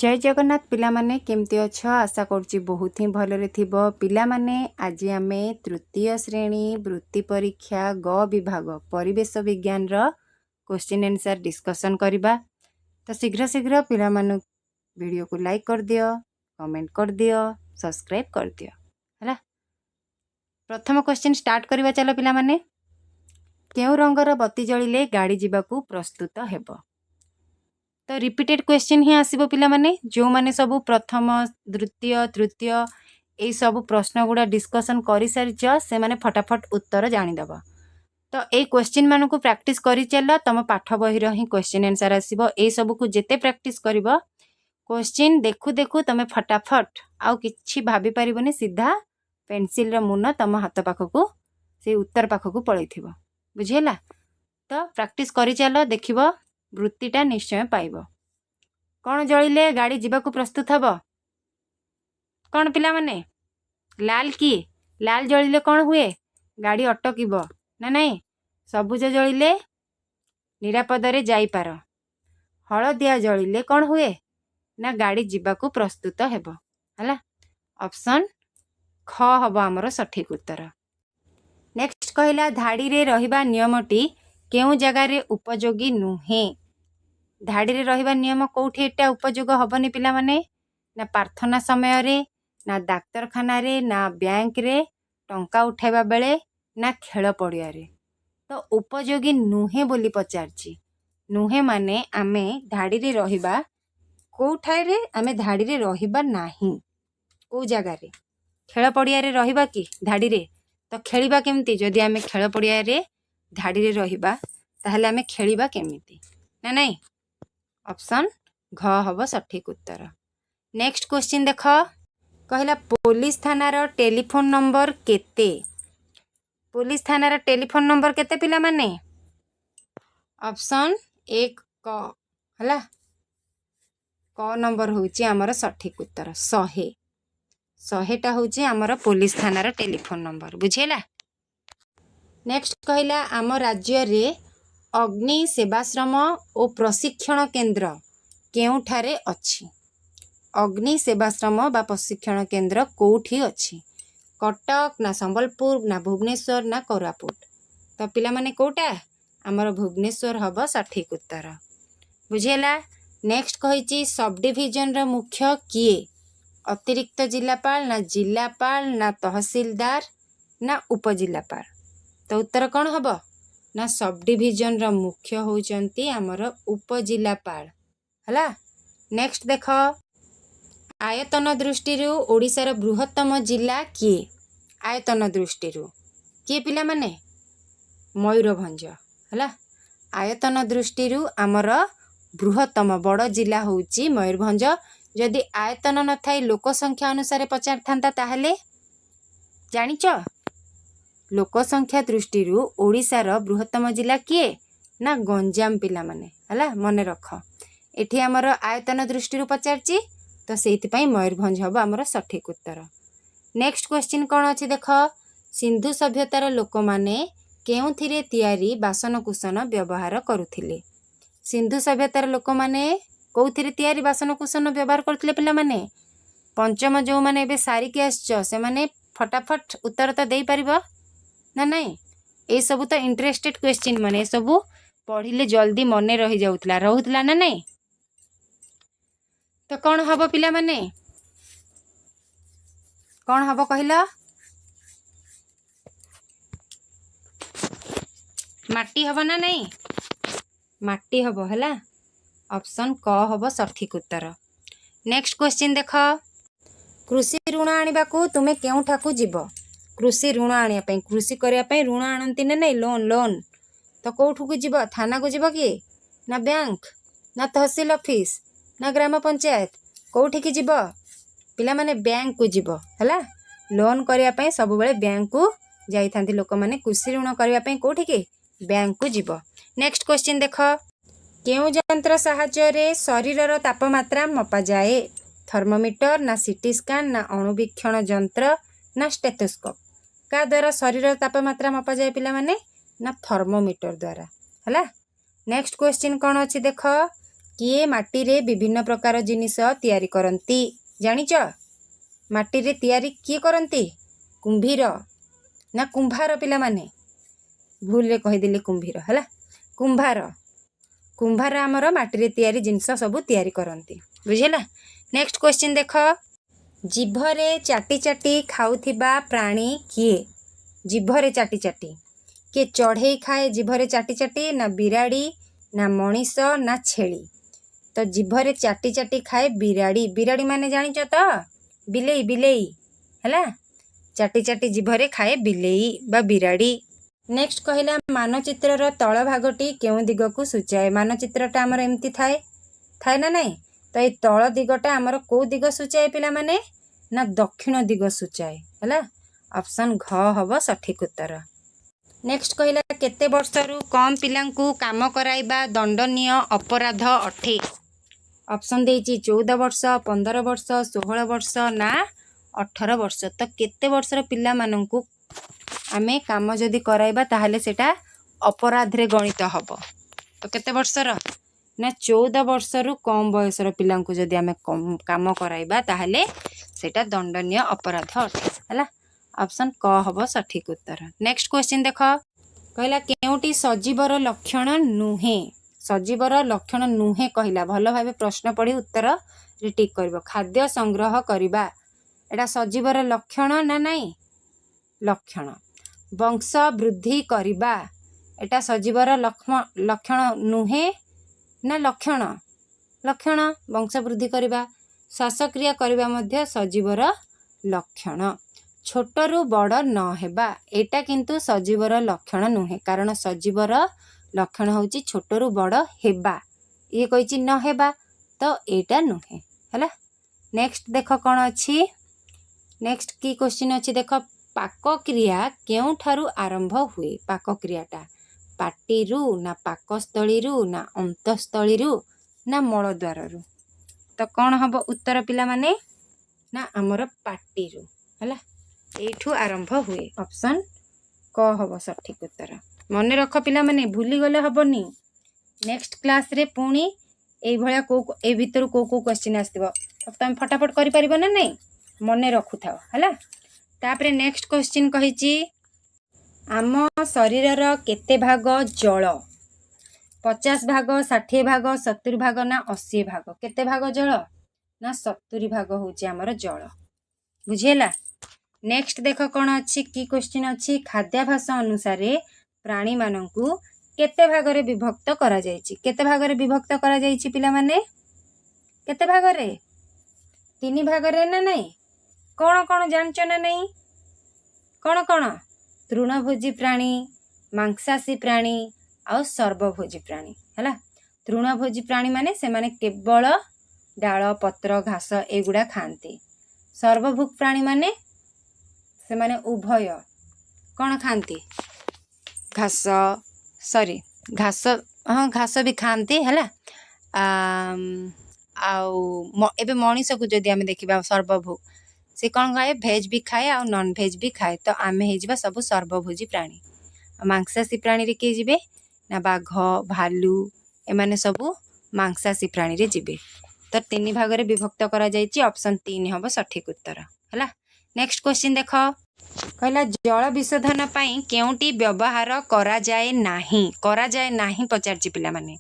जय जगन्नाथ पिला माने केमती अछ आशा करुच्ची बहुत ही भलरे थिबो पिला माने आज आमे तृतीय श्रेणी वृत्ति परीक्षा ग विभाग परिवेश विज्ञान रो क्वेश्चन आंसर डिस्कशन करबा। तो शीघ्र शीघ्र पिला मानु वीडियो को लाइक कर दियो, कमेंट कर दियो, सब्सक्राइब कर दियो हला। प्रथम क्वेश्चन स्टार्ट करबा चलो पिला माने। केउ रंगर बत्ती जळिले गाड़ी जीवाकू प्रस्तुत हेबो। तो रिपीटेड क्वेश्चन ही आसीबो पिला माने जो माने सब प्रथम द्वितीय तृतीय ए सब प्रश्न गुडा डिस्कशन करि सारिच से माने फटाफट उत्तर जानि दबो। तो ए क्वेश्चन मानु को प्रैक्टिस करि चलो तम पाठ बही रो ही क्वेश्चन आंसर आसीबो। ए सब को जेते प्रैक्टिस करबो क्वेश्चन देखु देखु तमे फटाफट आउ किछि भाबी परिबोनी सीधा पेंसिल रो मुन तम हाथ पाखकू से उत्तर पाखकू पळैथिबो बुझियला। तो प्रैक्टिस करि चलो देखिबो वृत्तिटा निश्चय पाइबो। कौन जळिले गाड़ी जीवाकू प्रस्तुत हबो कौन पिला माने लाल की लाल जळिले कौन हुए गाड़ी अटकिबो ना नहीं। सबुज जळिले निरापद रे जाई पार। हळदिया जळिले कौन हुए ना गाड़ी जीवाकू प्रस्तुत हेबो हला। ऑप्शन ख हबो हमर सठिक उत्तर। नेक्स्ट कहला धाड़ी रे रहिबा नियमटी केउ जगह रे उपयोगी नुहे। धाड़ी रे रहिबा नियम कोठी एटा उपयोग हबनी पिला माने ना प्रार्थना समय रे ना डाक्तरखाना रे ना बैंक रे टंका उठाइबा बेले ना खेल पड़िया रे। तो उपयोगी नुहे बोली पचारची। नुहे माने आमे धाड़ी रे रहिबा कोठाय रे आमे धाड़ी रे रहिबा नाही को जगह रे खेल पड़िया रे रहिबा की धाड़ी रे। तो खेलिबा केमती जदि आमे खेल पड़िया रे धाड़ी रे रहिबा ताहले आमे खेलिबा केमिति ना नहीं। ऑप्शन घ हबो सठिक उत्तर। नेक्स्ट क्वेश्चन देख कहला पुलिस थाना रो टेलीफोन नंबर केते। पुलिस थाना रो टेलीफोन नंबर केते पिला माने। ऑप्शन एक क हला क नंबर होची हमर सठिक उत्तर 100 100टा होची हमर पुलिस थाना रो टेलीफोन नंबर बुझियला। नेक्स्ट कहला आम राज्य रे अग्नि सेवाश्रम और प्रशिक्षण केन्द्र केउठारे अछि। अग्नि सेवाश्रम बा प्रशिक्षण केन्द्र कोठी अछि कटक ना संबलपुर ना भुवनेश्वर ना कोरापुट। तो पिला माने कोटा हमर भुवनेश्वर हबो सठिक उत्तर बुझियला। नेक्स्ट कहिची सब डिवीजन रो मुख्य किए अतिरिक्त जिलापाल ना तहसीलदार ना उपजिलापाल। तो उत्तर कौन हबो ना सब डिवीजन रो मुख्य होचंती हमर उपजिलापाल हला। नेक्स्ट देख आयतन दृष्टि ओडिसा रो बृहत्तम जिला किए। आयतन दृष्टि किए पिला माने मयूरभंज हला। आयतन दृष्टि हमर बृहत्तम बड़ जिला होची मयूरभंज। जदि आयतन न थाई लोक संख्या अनुसार पचार थांता ताहले जानिच लोक संख्या दृष्टि ओडिसा रो बृहत्तम जिला किए ना गंजाम पिला माने हला मने रख। एठी हमर आयतन दृष्टि पचारची तो सेति पई मयूरभंज हबो हमर सठिक उत्तर। नेक्स्ट क्वेश्चन कोन अछि देख सिंधु सभ्यतार लोक माने केउथिरे तियारी बासन कुसन व्यवहार करुथिले। सिंधु सभ्यतार लोक माने कोउथिरे तियारी बासन कुसन व्यवहार करथिले पिला माने। पंचम जो माने एबे सारी के आछो से माने फटाफट उत्तर तो देई परिबो ना नहीं। ए सब तो इंटरेस्टेड क्वेश्चन माने सब पढ़िले जल्दी मने रही जाउतला ना नहीं। तो कौन हबो पिला माने कौन हबो कहिला माटी हबो ना नहीं माटी हबो हला। ऑप्शन क हबो सठिक उत्तर। नेक्स्ट क्वेश्चन देख कृषि ऋण आनिबाकू तुमे केउ ठाकू जीवो। कृषि ऋण आनिया पई कृषि करिया पई ऋण आनंती ना नहीं लोन। तो कोठू को जीवो थाना को जीवो कि ना बैंक ना तहसील ऑफिस ना ग्राम पंचायत कोठी की जीवो पिला माने बैंक को जीवो हला। लोन करिया पई सब बेले बैंक को जाई थांती लोक माने कृषि ऋण करिया पई कोठी की बैंक को जीवो। नेक्स्ट क्वेश्चन देख केउ यंत्र सहायता रे शरीरर तापमात्रा मपा जाए। थर्मोमीटर ना सीटी स्कैन ना अणुवीक्षण यंत्र ना स्टेथोस्कोप का द्वारा शरीर तापमात्रा मपा जाए पिला माने ना थर्मोमीटर द्वारा हला। नेक्स्ट क्वेश्चन कौन अच्छी देख किए माटी रे विभिन्न प्रकार जिनिस तैयारी करती जानिच माटी रे तैयारी किए करती कुंभीर ना कुंभार पिला माने भूल रे कहिदेली कुंभीर हला कुंभार कुंभार आमर माटी रे तैयारी जिनिस सब तैयारी करती बुझेला। नेक्स्ट क्वेश्चन देख जीभरे चाटी चाटी खाउथिबा प्राणी किए जीभरे चाटी चाटी किए चढ़ई खाए जीभरे चाटी चाटी ना बिराड़ी ना मनीष ना छेली तो जीभरे चाटी चाटी खाए बिराड़ी बिराड़ी माने जानिच तो बिलेई बिलेई है चाटी चाटी जीभरे खाए बिलेई बा बिराड़ी। नेक्स्ट कहला मानचित्रर तल भागटी केउं दिग को सूचाए मानचित्रटा आमर एमती थाए थाए ना नहीं तो ये तल दिगटा आमर को दिग सूचाए पिला माने ना दक्षिण दिग सूचाए है ऑप्शन घ हब सठिक उत्तर। नेक्स्ट कहला केते वर्षरु कम पिलांकु काम कराइबा दंडनीय अपराध अठे ऑप्शन देइची 14 वर्ष 15 वर्ष 16 वर्ष ना 18 वर्ष तो केते वर्षर पिला मानंकु आमे काम जदि कराइबा ताहले सेटा अपराध रे गणित हब तो केते वर्षर ना 14 वर्षरु कम बयसर पिलांकु जदि आमे काम कराइबा ताहले सेटा दंडनीय अपराध अटे हला ऑप्शन क हब सठिक उत्तर। नेक्स्ट क्वेश्चन देख कहला केउटी सजीवर लक्षण नुहे सजीवर लक्षण नुहे कहला भल भाबे प्रश्न पढ़ी उत्तर रे टिक करबो खाद्य संग्रह करिबा एटा सजीवर लक्षण ना नहीं लक्षण वंश वृद्धि करिबा एटा सजीवर लक्षण नुहे ना लक्षण लक्षण वंश वृद्धि करिबा श्वासक्रिया करिबा मध्य सजीवर लक्षण छोटरू बड़ न हेबा एटा किंतु सजीवर लक्षण नुहे कारण सजीवर लक्षण होची छोटरू बड़ हेबा ये कहिची न हेबा तो एटा नुहे हला। नेक्स्ट देख कौन अच्छी नेक्स्ट की क्वेश्चन अच्छी देख पाक क्रिया केउ ठारू आरंभ हुए पाक क्रियाटा पाटीरू ना पाकस्थलीरू ना अंतस्थलीरू ना मलद्वाररू तो कौन हम उत्तर पिला माने ना आमर पाटीरू हला एठू आरंभ हुए ऑप्शन क हब सठिक उत्तर। मन रख पिला माने भूली गले हबनी नेक्स्ट क्लास रे पुणी ए भलिया को ए भीतर को क्वेश्चन आस्तिबो तो तुम फटाफट करि परिबो ना नहीं मन रखु थाओ हला। तापरे नेक्स्ट क्वेश्चन कहिची आम शरीरर केते भाग जल 50 भाग 60 भाग 70 भाग ना 80 भाग केते भाग जल ना 70 भाग होची हमर जल बुझेला। नेक्स्ट देख कौन अच्छी की क्वेश्चन अच्छी खाद्याभास अनुसार प्राणी मानंकु केते भागरे विभक्त करा जायछि केते भागरे विभक्त करा जायछि पिला माने केते भागरे 3 भागरे ना नहीं कौन कौन जानचो ना नहीं कौन कौन तृणभोजी प्राणी मांसाशी प्राणी और सर्वभोजी प्राणी है तृणभोजी प्राणी माने से माने केवल डाल पत्र घास एगुड़ा खाते सर्वभोग प्राणी माने से माने उभय कौन खाती घास सॉरी घास हाँ घास भी खाती है एबे मनीष को जदि आम देखा सर्वभोग से कौन खाए भेज भी खाए और नॉन भेज भी खाए तो आम हो सब सर्वभोजी प्राणी मांसाशी प्राणी रे किए जिबे ना बाघ भालू एमाने सब मांसाशी प्राणी रे जिबे तो 3 भाग रे विभक्त करा जायछि ऑप्शन 3 हबो सठिक उत्तर हला। नेक्स्ट क्वेश्चन देख कहला जल विशोधन पाई केउटी व्यवहार करा जाए नाही पचारछि पिला माने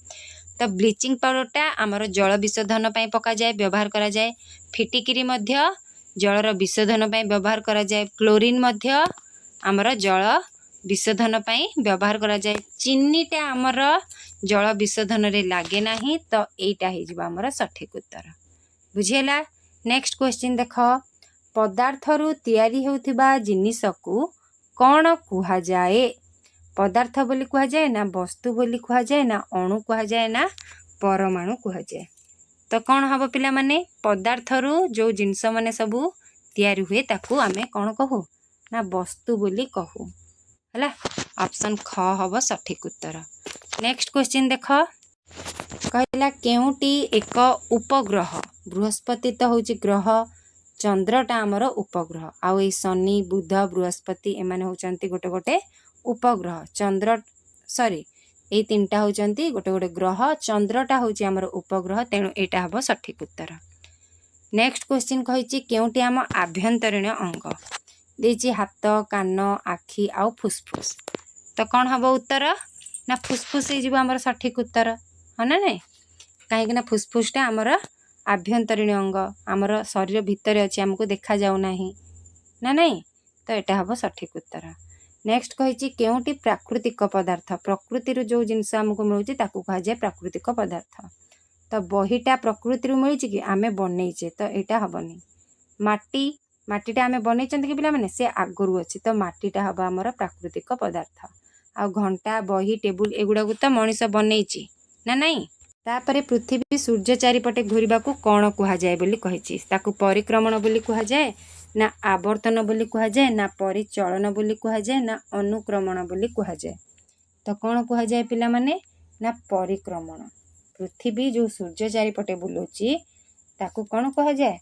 तो ब्लीचिंग पाउडरटा आमर जल विशोधन पाई पका जाए व्यवहार करा जाए फिटिकिरी मध्य जलर विशोधन पाई व्यवहार करा जाए क्लोरीन मध्य आमर जल विशोधन पाई व्यवहार करा जाए चीनीटा आमर जल विशोधन रे लागे नाही तो एटा हे जिबा आमर सठिक उत्तर बुझियला। नेक्स्ट क्वेश्चन देख पदार्थरू तैयारी होउथिबा जिनिसकू कौन कुहा जाए पदार्थ बोली कुहा जाए ना वस्तु बोली कुहा जाए ना अणु कुहा जाए ना परमाणु कुहा जाए तो कौन हम पिला माने पदार्थरू जो जिनस माने सबू तैयारी हुए ताकू आमे कौन कहू ना वस्तु बोली कहू हला ऑप्शन ख हब सठिक उत्तर। नेक्स्ट क्वेश्चन देख कहला केउटी एक उपग्रह बृहस्पति तो होची ग्रह चंद्रटा आमर उपग्रह आउ ए शनि बुध बृहस्पति एमाने होचंती गोटे गोटे उपग्रह चंद्र सॉरी এই ତିନିଟା ହେଉଛନ୍ତି ଗୋଟେ ଗୋଟେ ଗ୍ରହ, ଚନ୍ଦ୍ରଟା ହେଉଛି ଆମର ଉପଗ୍ରହ, ତେଣୁ ଏଇଟା ହେବ ସଠିକ୍ ଉତ୍ତର। ନେକ୍ସଟ କ୍ୱେଶ୍ଚିନ୍ କହିଛି କେଉଁଟି ଆମ ଆଭ୍ୟନ୍ତରୀଣ ଅଙ୍ଗ? ଦେଇଛି ହାତ, କାନ, ଆଖି ଆଉ ଫୁସଫୁସ୍। ତ କ'ଣ ହେବ ଉତ୍ତର? ନା ଫୁସଫୁସ୍ ହେଇଯିବ ଆମର ସଠିକ୍ ଉତ୍ତର, ହଁ ନା ନାଇଁ? କାହିଁକିନା ଫୁସଫୁସ୍ଟା ଆମର ଆଭ୍ୟନ୍ତରୀଣ ଅଙ୍ଗ, ଆମର ଶରୀର ଭିତରେ ଅଛି, ଆମକୁ ଦେଖାଯାଉ ନାହିଁ ନା ନାଇଁ? ତ ଏଇଟା ହେବ ସଠିକ୍ ଉତ୍ତର। ନେକ୍ସଟ କହିଛି କେଉଁଟି ପ୍ରାକୃତିକ ପଦାର୍ଥ? ପ୍ରକୃତିରୁ ଯେଉଁ ଜିନିଷ ଆମକୁ ମିଳୁଛି ତାକୁ କୁହାଯାଏ ପ୍ରାକୃତିକ ପଦାର୍ଥ। ତ ବହିଟା ପ୍ରକୃତିରୁ ମିଳିଛି କି? ଆମେ ବନେଇଛେ, ତ ଏଇଟା ହେବନି। ମାଟିଟା ଆମେ ବନେଇଛନ୍ତି କି ପିଲାମାନେ? ସେ ଆଗରୁ ଅଛି, ତ ମାଟିଟା ହେବ ଆମର ପ୍ରାକୃତିକ ପଦାର୍ଥ। ଆଉ ଘଣ୍ଟା, ବହି, ଟେବୁଲ ଏଗୁଡ଼ାକୁ ତ ମଣିଷ ବନେଇଛି ନା ନାଇଁ? ତାପରେ ପୃଥିବୀ ସୂର୍ଯ୍ୟ ଚାରିପଟେ ଘୂରିବାକୁ କ'ଣ କୁହାଯାଏ ବୋଲି କହିଛି? ତାକୁ ପରିକ୍ରମଣ ବୋଲି କୁହାଯାଏ, ନା ଆବର୍ତ୍ତନ ବୋଲି କୁହାଯାଏ, ନା ପରିଚଳନ ବୋଲି କୁହାଯାଏ, ନା ଅନୁକ୍ରମଣ ବୋଲି କୁହାଯାଏ? ତ କ'ଣ କୁହାଯାଏ ପିଲାମାନେ? ନା ପରିକ୍ରମଣ। ପୃଥିବୀ ଯେଉଁ ସୂର୍ଯ୍ୟ ଚାରିପଟେ ବୁଲୁଛି ତାକୁ କ'ଣ କୁହାଯାଏ?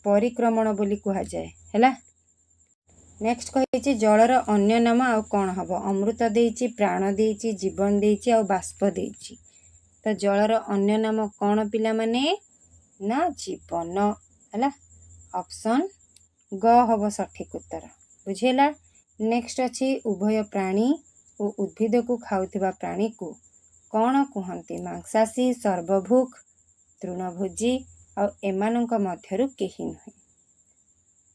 ପରିକ୍ରମଣ ବୋଲି କୁହାଯାଏ ହେଲା। ନେକ୍ସଟ କହିଛି ଜଳର ଅନ୍ୟ ନାମ ଆଉ କ'ଣ ହେବ? ଅମୃତ ଦେଇଛି, ପ୍ରାଣ ଦେଇଛି, ଜୀବନ ଦେଇଛି ଆଉ ବାଷ୍ପ ଦେଇଛି। ତ ଜଳର ଅନ୍ୟ ନାମ କ'ଣ ପିଲାମାନେ? ନା ଜୀବନ ହେଲା। ଅପସନ୍ ଗ ହେବ ସଠିକ୍ ଉତ୍ତର, ବୁଝିହେଲା। ନେକ୍ସଟ ଅଛି ଉଭୟ ପ୍ରାଣୀ ଓ ଉଦ୍ଭିଦକୁ ଖାଉଥିବା ପ୍ରାଣୀକୁ କ'ଣ କୁହନ୍ତି? ମାଂସାଶୀ, ସର୍ବଭୁକ୍, ତୃଣଭୋଜୀ ଆଉ ଏମାନଙ୍କ ମଧ୍ୟରୁ କେହି ନୁହେଁ।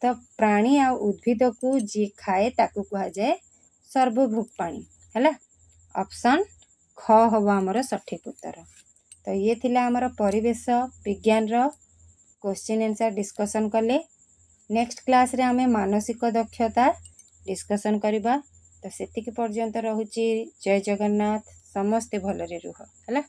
ତ ପ୍ରାଣୀ ଆଉ ଉଦ୍ଭିଦକୁ ଯିଏ ଖାଏ ତାକୁ କୁହାଯାଏ ସର୍ବଭୁକ୍ ପ୍ରାଣୀ ହେଲା। ଅପସନ୍ ଖ ହେବ ଆମର ସଠିକ୍ ଉତ୍ତର। ତ ଇଏ ଥିଲା ଆମର ପରିବେଶ ବିଜ୍ଞାନର କ୍ୱେଶ୍ଚିନ୍ ଆନ୍ସର୍ ଡିସ୍କସନ୍ କଲେ। ନେକ୍ସଟ କ୍ଲାସ୍ରେ ଆମେ ମାନସିକ ଦକ୍ଷତା ଡିସ୍କସନ୍ କରିବା। ତ ସେତିକି ପର୍ଯ୍ୟନ୍ତ ରହୁଛି। ଜୟ ଜଗନ୍ନାଥ, ସମସ୍ତେ ଭଲରେ ରୁହ ହେଲା।